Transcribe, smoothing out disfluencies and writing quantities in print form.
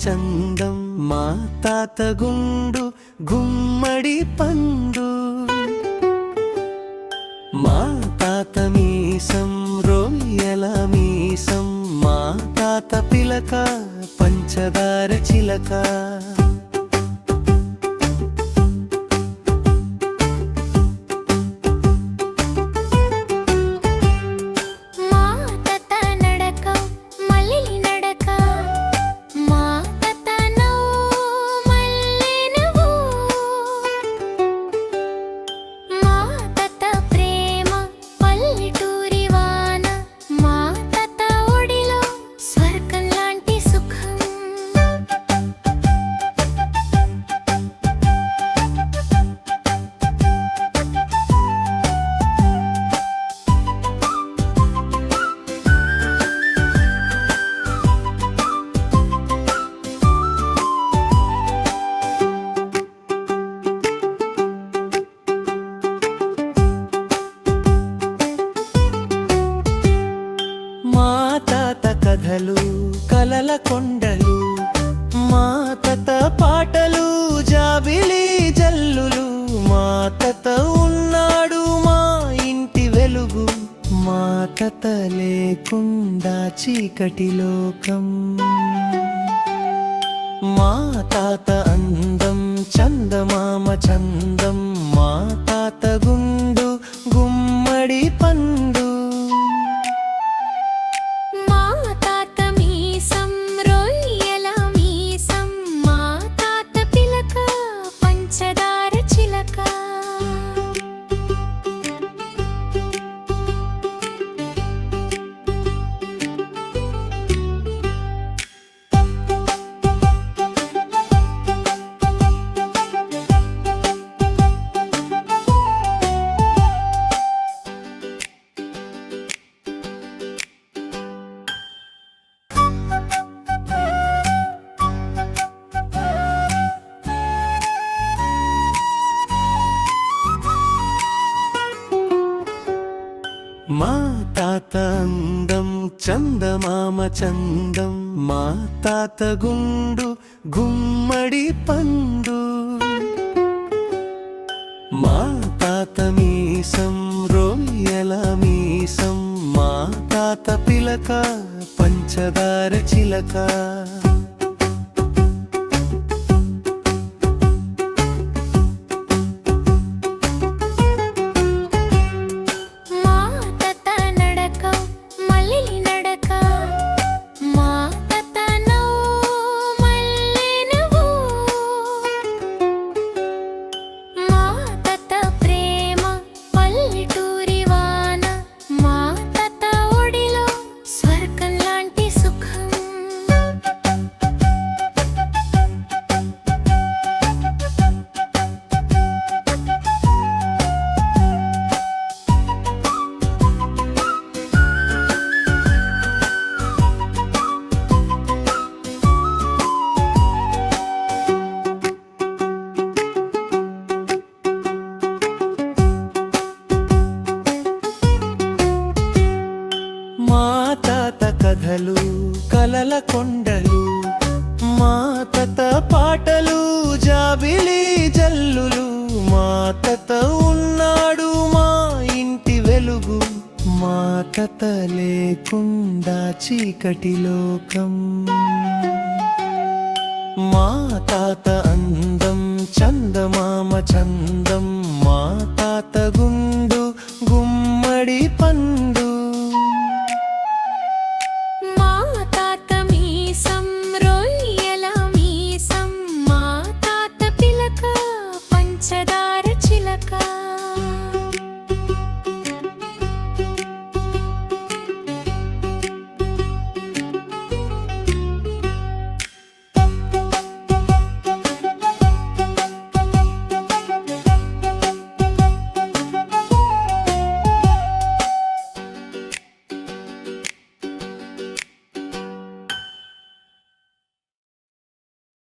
చందం మా తాత గుండు గుమ్మడి పండు మా తాత మీసం రొయ్యల మీసం మా తాత పిలక పంచదార చిలక కథలు కలల కొండలు మా తాత పాటలు జాబిలి జల్లులు మా తాత ఉన్నాడు మా ఇంటి వెలుగు మా తాత లేకుండా చీకటి లోకం మా తాత అందం చందమామ చందం మా తాత గుండు గుమ్మడి పండు మా తాత అందం చందమామ చందం మా తాత గుండు గుమ్మడి పండు మా తాత మీసం రొయ్యల మీసం మా తాత పిలక పంచదార చిలక కథలు కలల కొండలు మా తాత పాటలు జాబిలి జల్లులు మా తాత ఉన్నాడు మా ఇంటి వెలుగు మా తాత లేకుండా చీకటి లోకం మా తాత అందం చందమామ చందం మా